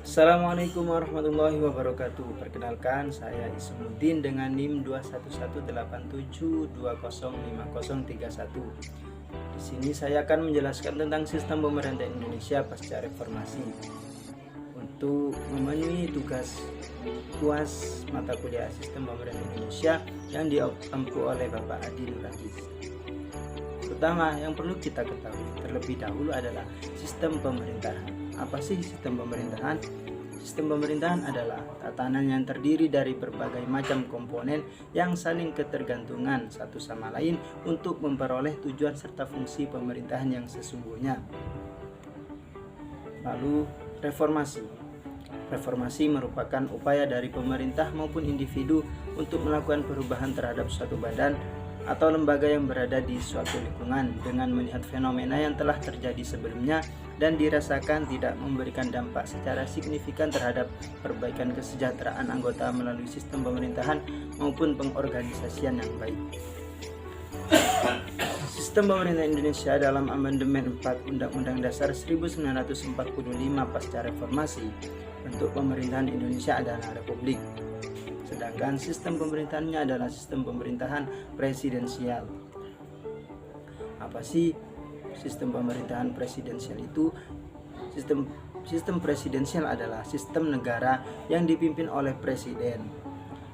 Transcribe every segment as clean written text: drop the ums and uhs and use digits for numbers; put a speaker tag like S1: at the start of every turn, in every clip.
S1: Assalamualaikum warahmatullahi wabarakatuh. Perkenalkan, saya Ismuddin dengan NIM 2118720505031. Di sini saya akan menjelaskan tentang sistem pemerintahan Indonesia pasca reformasi. Untuk memenuhi tugas UAS mata kuliah sistem pemerintahan Indonesia yang diampu oleh Bapak Adi Nur Aziz. Pertama, yang perlu kita ketahui terlebih dahulu adalah sistem pemerintahan. Apa sih sistem pemerintahan? Sistem pemerintahan adalah tatanan yang terdiri dari berbagai macam komponen yang saling ketergantungan satu sama lain untuk memperoleh tujuan serta fungsi pemerintahan yang sesungguhnya. Lalu, reformasi. Reformasi merupakan upaya dari pemerintah maupun individu untuk melakukan perubahan terhadap suatu badan atau lembaga yang berada di suatu lingkungan dengan melihat fenomena yang telah terjadi sebelumnya dan dirasakan tidak memberikan dampak secara signifikan terhadap perbaikan kesejahteraan anggota melalui sistem pemerintahan maupun pengorganisasian yang baik. Sistem pemerintahan Indonesia dalam Amandemen 4 Undang-Undang Dasar 1945 pasca reformasi, bentuk pemerintahan Indonesia adalah republik. Sedangkan sistem pemerintahannya adalah sistem pemerintahan presidensial. Apa sih sistem pemerintahan presidensial itu? Sistem presidensial adalah sistem negara yang dipimpin oleh presiden.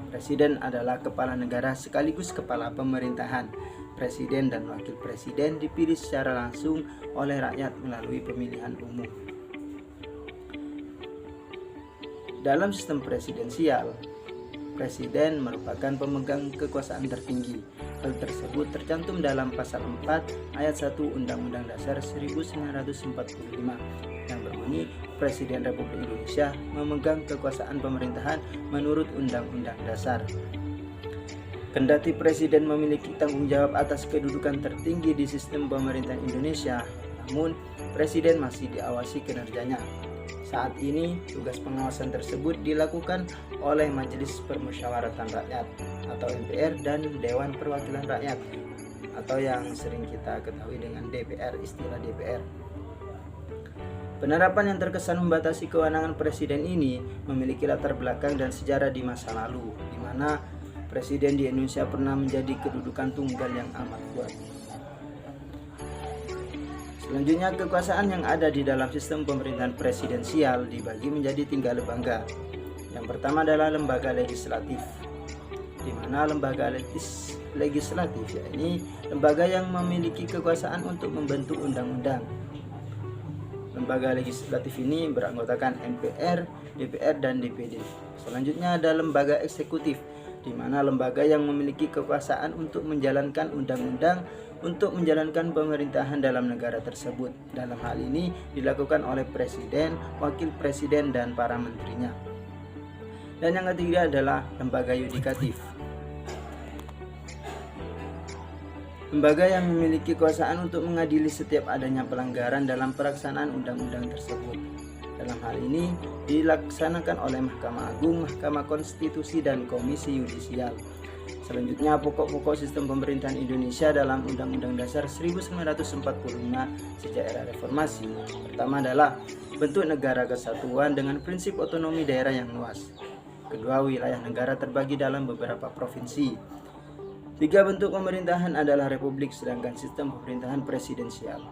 S1: Presiden adalah kepala negara sekaligus kepala pemerintahan. Presiden dan wakil presiden dipilih secara langsung oleh rakyat melalui pemilihan umum. Dalam sistem presidensial, presiden merupakan pemegang kekuasaan tertinggi. Hal tersebut tercantum dalam pasal 4 ayat 1 Undang-Undang Dasar 1945 yang berbunyi, Presiden Republik Indonesia memegang kekuasaan pemerintahan menurut Undang-Undang Dasar. Kendati presiden memiliki tanggung jawab atas kedudukan tertinggi di sistem pemerintahan Indonesia, namun presiden masih diawasi kinerjanya. Saat ini, tugas pengawasan tersebut dilakukan oleh Majelis Permusyawaratan Rakyat atau MPR dan Dewan Perwakilan Rakyat atau yang sering kita ketahui dengan DPR, istilah DPR. Penerapan yang terkesan membatasi kewenangan presiden ini memiliki latar belakang dan sejarah di masa lalu, di mana presiden di Indonesia pernah menjadi kedudukan tunggal yang amat kuat. Selanjutnya, kekuasaan yang ada di dalam sistem pemerintahan presidensial dibagi menjadi 3 lembaga. Yang pertama adalah lembaga legislatif, di mana lembaga legislatif yakni lembaga yang memiliki kekuasaan untuk membentuk undang-undang. Lembaga legislatif ini beranggotakan MPR, DPR, dan DPD. Selanjutnya ada lembaga eksekutif, di mana lembaga yang memiliki kekuasaan untuk menjalankan undang-undang untuk menjalankan pemerintahan dalam negara tersebut. Dalam hal ini dilakukan oleh presiden, wakil presiden, dan para menterinya. Dan yang ketiga adalah lembaga yudikatif. Lembaga yang memiliki kekuasaan untuk mengadili setiap adanya pelanggaran dalam pelaksanaan undang-undang tersebut. Dalam hal ini dilaksanakan oleh Mahkamah Agung, Mahkamah Konstitusi, dan Komisi Yudisial. Selanjutnya, pokok-pokok sistem pemerintahan Indonesia dalam Undang-Undang Dasar 1945 sejak era reformasi. Pertama adalah bentuk negara kesatuan dengan prinsip otonomi daerah yang luas. Kedua, wilayah negara terbagi dalam beberapa provinsi. 3, bentuk pemerintahan adalah republik, sedangkan sistem pemerintahan presidensial.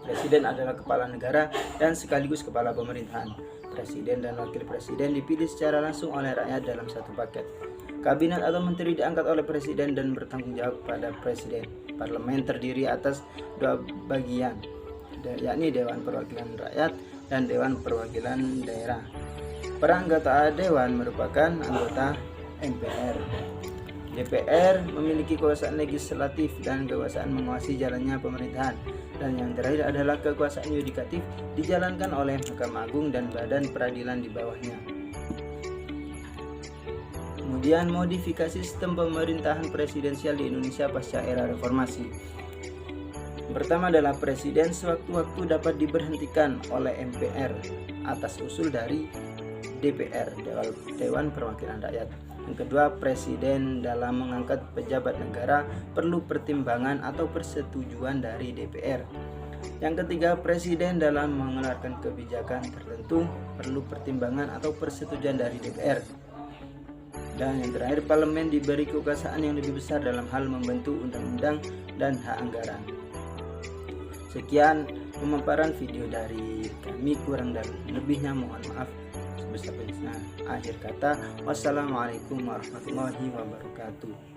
S1: Presiden adalah kepala negara dan sekaligus kepala pemerintahan. Presiden dan wakil presiden dipilih secara langsung oleh rakyat dalam satu paket. Kabinet atau menteri diangkat oleh presiden dan bertanggung jawab pada presiden. Parlemen terdiri atas 2 bagian, yakni Dewan Perwakilan Rakyat dan Dewan Perwakilan Daerah. Para anggota dewan merupakan anggota MPR. DPR memiliki kekuasaan legislatif dan kekuasaan mengawasi jalannya pemerintahan. Dan yang terakhir adalah kekuasaan yudikatif dijalankan oleh Mahkamah Agung dan badan peradilan di bawahnya. Kemudian, modifikasi sistem pemerintahan presidensial di Indonesia pasca era reformasi. Yang pertama adalah presiden sewaktu-waktu dapat diberhentikan oleh MPR atas usul dari DPR, Dewan Perwakilan Rakyat. Yang kedua, presiden dalam mengangkat pejabat negara perlu pertimbangan atau persetujuan dari DPR. Yang ketiga, presiden dalam mengeluarkan kebijakan tertentu perlu pertimbangan atau persetujuan dari DPR. Dan yang terakhir, parlemen diberi kekuasaan yang lebih besar dalam hal membentuk undang-undang dan hak anggaran. Sekian pemaparan video dari kami, kurang dan lebihnya mohon maaf sebesar-besarnya. Akhir kata, wassalamualaikum warahmatullahi wabarakatuh.